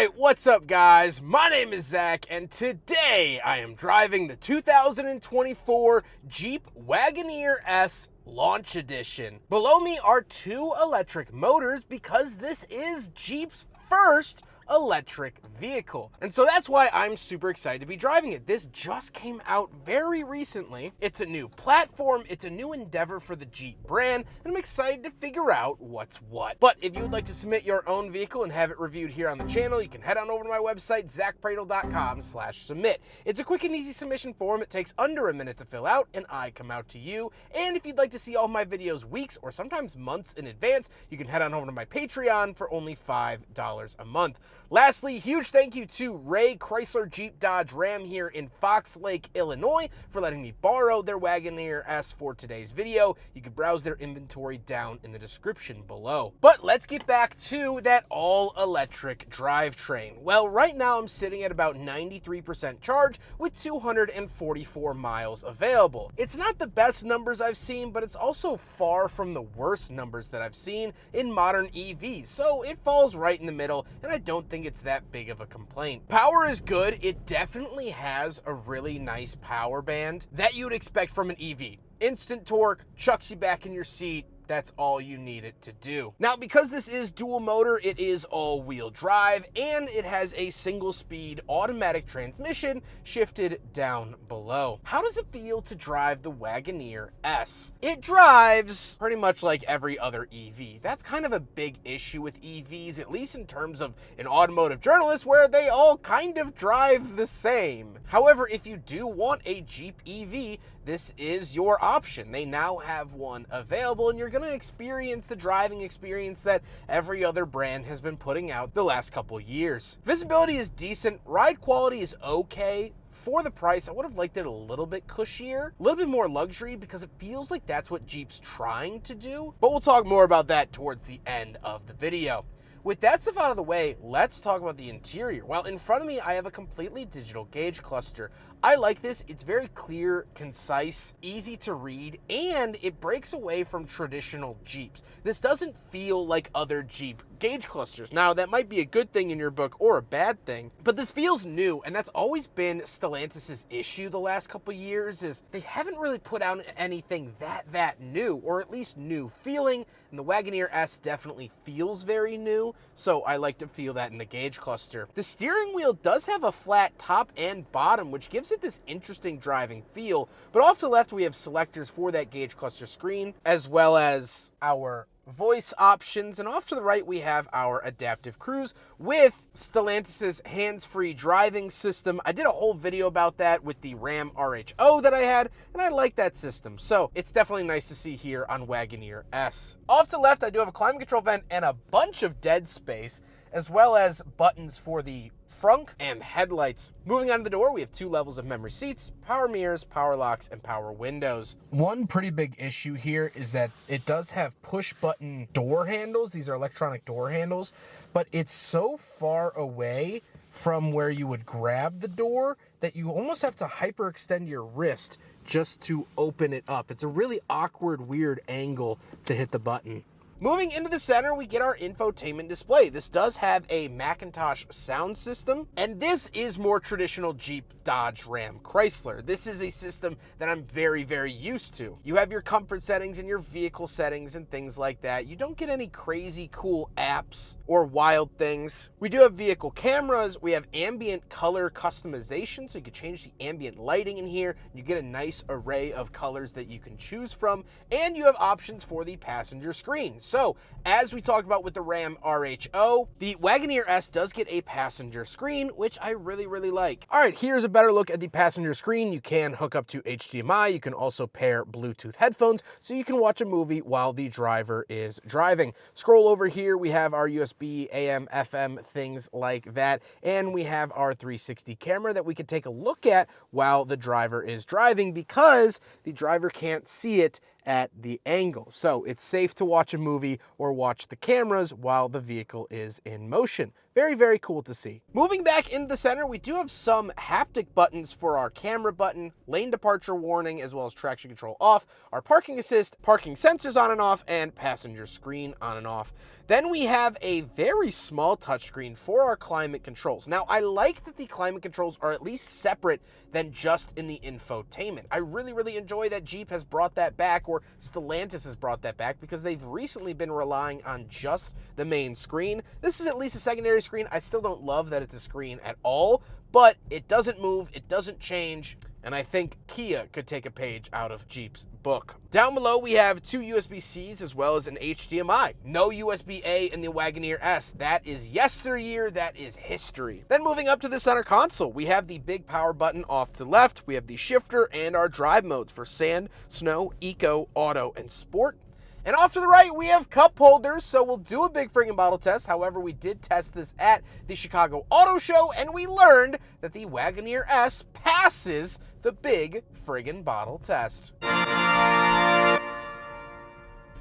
Alright, what's up guys? My name is Zach, and today I am driving the 2024 Jeep Wagoneer S Launch Edition. Below me are two electric motors because this is Jeep's first electric vehicle. And so that's why I'm super excited to be driving it. This just came out very recently. It's a new platform, it's a new endeavor for the Jeep brand, and I'm excited to figure out what's what. But if you would like to submit your own vehicle and have it reviewed here on the channel, you can head on over to my website, zackpradel.com/submit. It's a quick and easy submission form. It takes under a minute to fill out, and I come out to you. And if you'd like to see all my videos weeks or sometimes months in advance, you can head on over to my Patreon for only $5 a month. Lastly, huge thank you to Ray Chrysler Jeep Dodge Ram here in Fox Lake, Illinois for letting me borrow their Wagoneer S for today's video. You can browse their inventory down in the description below. But let's get back to that all-electric drivetrain. Well, right now I'm sitting at about 93% charge with 244 miles available. It's not the best numbers I've seen, but it's also far from the worst numbers that I've seen in modern EVs, so it falls right in the middle, and I don't think it's that big of a complaint. Power is good. It definitely has a really nice power band that you'd expect from an EV. Instant torque, chucks you back in your seat. That's all you need it to do. Now, because this is dual motor, it is all-wheel drive, and it has a single-speed automatic transmission shifted down below. How does it feel to drive the Wagoneer S? It drives pretty much like every other EV. That's kind of a big issue with EVs, at least in terms of an automotive journalist, where they all kind of drive the same. However, if you do want a Jeep EV, this is your option. They now have one available, and you're going to experience the driving experience that every other brand has been putting out the last couple years. Visibility is decent. Ride quality is okay. For the price, I would have liked it a little bit cushier, a little bit more luxury, because it feels like that's what Jeep's trying to do. But we'll talk more about that towards the end of the video. With that stuff out of the way, let's talk about the interior. Well, in front of me, I have a completely digital gauge cluster. I like this. It's very clear, concise, easy to read, and it breaks away from traditional Jeeps. This doesn't feel like other Jeep gauge clusters. Now, that might be a good thing in your book or a bad thing, but this feels new, and that's always been Stellantis' issue the last couple years, is they haven't really put out anything that new, or at least new feeling, and the Wagoneer S definitely feels very new, so I like to feel that in the gauge cluster. The steering wheel does have a flat top and bottom, which gives it this interesting driving feel, but off to the left we have selectors for that gauge cluster screen, as well as our voice options, and off to the right we have our adaptive cruise with Stellantis' hands-free driving system. I did a whole video about that with the Ram RHO that I had, and I like that system, so it's definitely nice to see here on Wagoneer S. Off to the left I do have a climate control vent and a bunch of dead space, as well as buttons for the frunk and headlights. Moving on to the door, we have two levels of memory seats, power mirrors, power locks, and power windows. One pretty big issue here is that it does have push button door handles. These are electronic door handles, but it's so far away from where you would grab the door that you almost have to hyperextend your wrist just to open it up. It's a really awkward, weird angle to hit the button. Moving into the center, we get our infotainment display. This does have a Macintosh sound system, and this is more traditional Jeep, Dodge, Ram, Chrysler. This is a system that I'm very, very used to. You have your comfort settings and your vehicle settings and things like that. You don't get any crazy cool apps or wild things. We do have vehicle cameras. We have ambient color customization, so you can change the ambient lighting in here. You get a nice array of colors that you can choose from, and you have options for the passenger screen. So, as we talked about with the Ram RHO, the Wagoneer S does get a passenger screen, which I really, really like. All right, here's a better look at the passenger screen. You can hook up to HDMI. You can also pair Bluetooth headphones, so you can watch a movie while the driver is driving. Scroll over here, we have our USB, AM, FM, things like that, and we have our 360 camera that we can take a look at while the driver is driving, because the driver can't see it at the angle. So it's safe to watch a movie or watch the cameras while the vehicle is in motion. Very, very cool to see. Moving back into the center, we do have some haptic buttons for our camera button, lane departure warning, as well as traction control off, our parking assist, parking sensors on and off, and passenger screen on and off. Then we have a very small touchscreen for our climate controls. Now, I like that the climate controls are at least separate than just in the infotainment. I really, really enjoy that Jeep has brought that back, or Stellantis has brought that back, because they've recently been relying on just the main screen. This is at least a secondary screen. I still don't love that it's a screen at all, but it doesn't move, it doesn't change, and I think Kia could take a page out of Jeep's book. Down below, we have 2 USB-Cs as well as an HDMI. No USB-A in the Wagoneer S. That is yesteryear, that is history. Then moving up to the center console, we have the big power button off to the left, we have the shifter and our drive modes for sand, snow, eco, auto, and sport. And off to the right, we have cup holders, so we'll do a big friggin' bottle test. However, we did test this at the Chicago Auto Show, and we learned that the Wagoneer S passes the big friggin' bottle test.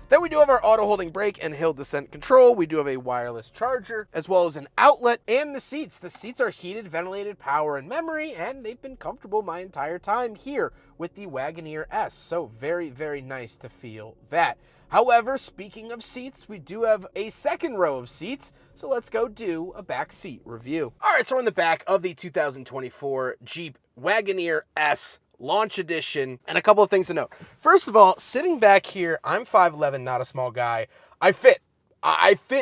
Then we do have our auto holding brake and hill descent control. We do have a wireless charger, as well as an outlet, and the seats. The seats are heated, ventilated, power, and memory, and they've been comfortable my entire time here with the Wagoneer S. So very, very nice to feel that. However, speaking of seats, we do have a second row of seats, so let's go do a back seat review. All right, so we're in the back of the 2024 Jeep Wagoneer S Launch Edition, and a couple of things to note. First of all, sitting back here, I'm 5'11", not a small guy. I fit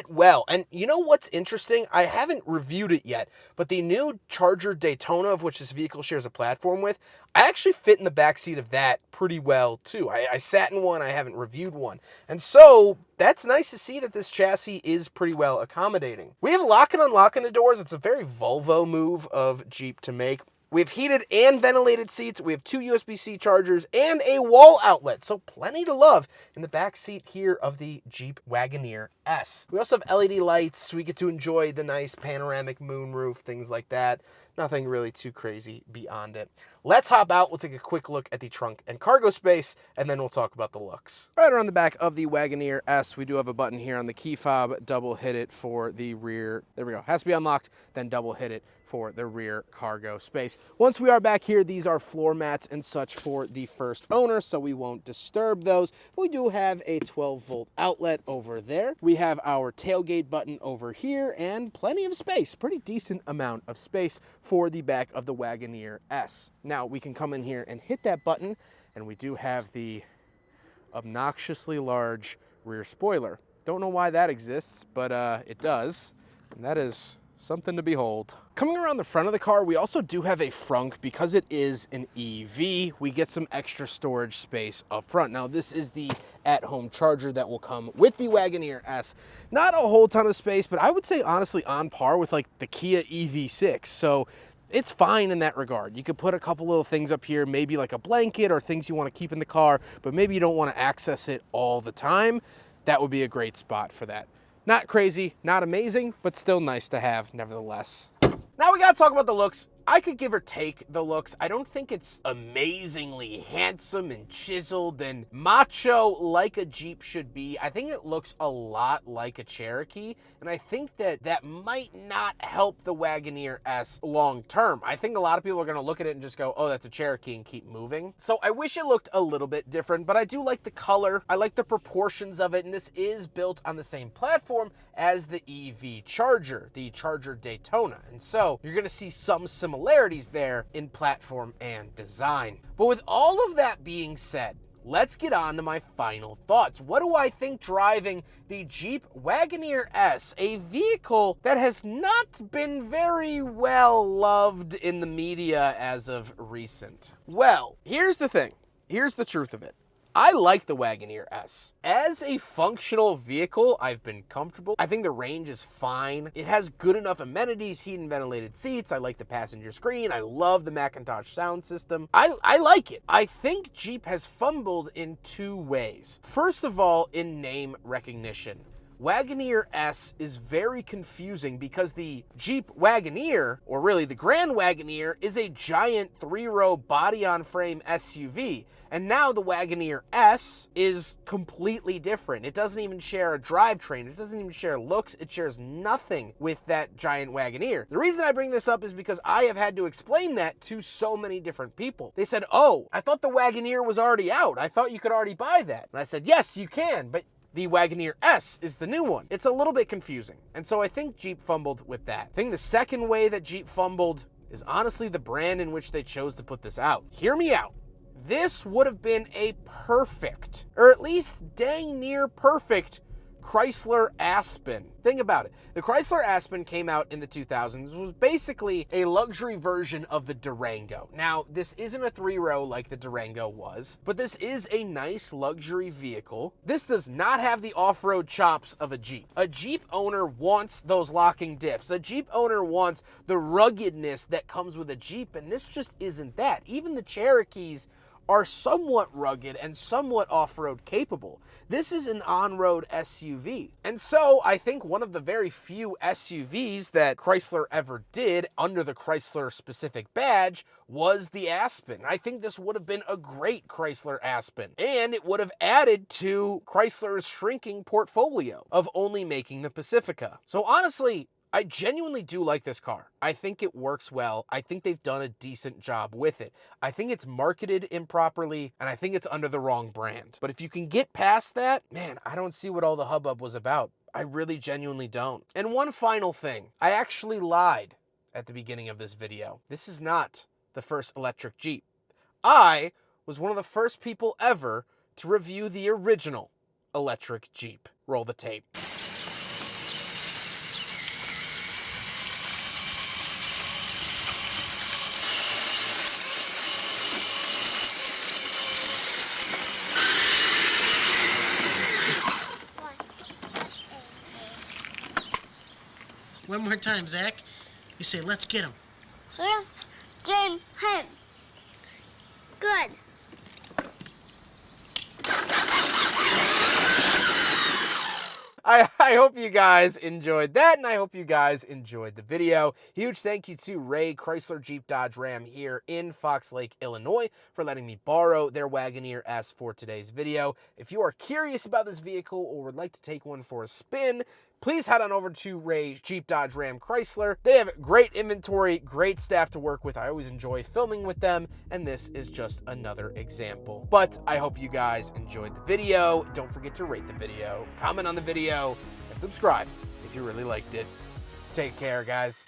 well. And you know what's interesting? I haven't reviewed it yet, but the new Charger Daytona, of which this vehicle shares a platform with, I actually fit in the back seat of that pretty well too. I sat in one, I haven't reviewed one. And so that's nice to see that this chassis is pretty well accommodating. We have lock and unlocking the doors. It's a very Volvo move of Jeep to make. We have heated and ventilated seats, we have 2 USB-C chargers, and a wall outlet, so plenty to love in the back seat here of the Jeep Wagoneer S. We also have LED lights, we get to enjoy the nice panoramic moonroof, things like that. Nothing really too crazy beyond it. Let's hop out, we'll take a quick look at the trunk and cargo space, and then we'll talk about the looks. Right around the back of the Wagoneer S, we do have a button here on the key fob, double hit it for the rear, there we go, has to be unlocked, then double hit it for the rear cargo space. Once we are back here, these are floor mats and such for the first owner, so we won't disturb those. We do have a 12-volt outlet over there. We have our tailgate button over here and plenty of space, pretty decent amount of space for the back of the Wagoneer S. Now we can come in here and hit that button, and we do have the obnoxiously large rear spoiler. Don't know why that exists, but it does, and that is something to behold. Coming around the front of the car, we also do have a frunk. Because it is an EV, we get some extra storage space up front. Now, this is the at-home charger that will come with the Wagoneer S. Not a whole ton of space, but I would say honestly on par with like the Kia EV6. So it's fine in that regard. You could put a couple little things up here, maybe like a blanket or things you want to keep in the car, but maybe you don't want to access it all the time. That would be a great spot for that. Not crazy, not amazing, but still nice to have nevertheless. Now we gotta talk about the looks. I could give or take the looks. I don't think it's amazingly handsome and chiseled and macho like a Jeep should be. I think it looks a lot like a Cherokee, and I think that that might not help the Wagoneer S long term. I think a lot of people are gonna look at it and just go, oh, that's a Cherokee, and keep moving. So I wish it looked a little bit different, but I do like the color. I like the proportions of it, and this is built on the same platform as the EV Charger, the Charger Daytona. And so you're gonna see some similarities there in platform and design. But with all of that being said, let's get on to my final thoughts. What do I think driving the Jeep Wagoneer S, a vehicle that has not been very well loved in the media as of recent? Well, here's the thing. Here's the truth of it. I like the Wagoneer S. As a functional vehicle, I've been comfortable. I think the range is fine. It has good enough amenities, heat and ventilated seats. I like the passenger screen. I love the Macintosh sound system. I like it. I think Jeep has fumbled in 2 ways. First of all, in name recognition. Wagoneer S is very confusing because the Jeep Wagoneer, or really the Grand Wagoneer, is a giant 3-row body-on-frame SUV. And now the Wagoneer S is completely different. It doesn't even share a drivetrain. It doesn't even share looks. It shares nothing with that giant Wagoneer. The reason I bring this up is because I have had to explain that to so many different people. They said, oh, I thought the Wagoneer was already out. I thought you could already buy that. And I said, yes, you can, but The Wagoneer S is the new one. It's a little bit confusing, and so I think Jeep fumbled with that. I think the second way that Jeep fumbled is honestly the brand in which they chose to put this out. Hear me out. This would have been a perfect, or at least dang near perfect, Chrysler Aspen. Think about it. The Chrysler Aspen came out in the 2000s. It was basically a luxury version of the Durango. Now, this isn't a 3-row like the Durango was, but this is a nice luxury vehicle. This does not have the off-road chops of a Jeep. A Jeep owner wants those locking diffs. A Jeep owner wants the ruggedness that comes with a Jeep, and this just isn't that. Even the Cherokees are somewhat rugged and somewhat off-road capable. This is an on-road SUV. And so I think one of the very few SUVs that Chrysler ever did under the Chrysler specific badge was the Aspen. I think this would have been a great Chrysler Aspen, and it would have added to Chrysler's shrinking portfolio of only making the Pacifica. So honestly, I genuinely do like this car. I think it works well. I think they've done a decent job with it. I think it's marketed improperly, and I think it's under the wrong brand. But if you can get past that, man, I don't see what all the hubbub was about. I really genuinely don't. And one final thing. I actually lied at the beginning of this video. This is not the first electric Jeep. I was one of the first people ever to review the original electric Jeep. Roll the tape. One more time, Zack. You say, let's get him. Let's get him. Good. I hope you guys enjoyed that, and I hope you guys enjoyed the video. Huge thank you to Ray Chrysler Jeep Dodge Ram here in Fox Lake, Illinois, for letting me borrow their Wagoneer S for today's video. If you are curious about this vehicle or would like to take one for a spin, please head on over to Ray Jeep Dodge Ram Chrysler. They have great inventory, great staff to work with. I always enjoy filming with them, and this is just another example. But I hope you guys enjoyed the video. Don't forget to rate the video, comment on the video, and subscribe if you really liked it. Take care, guys.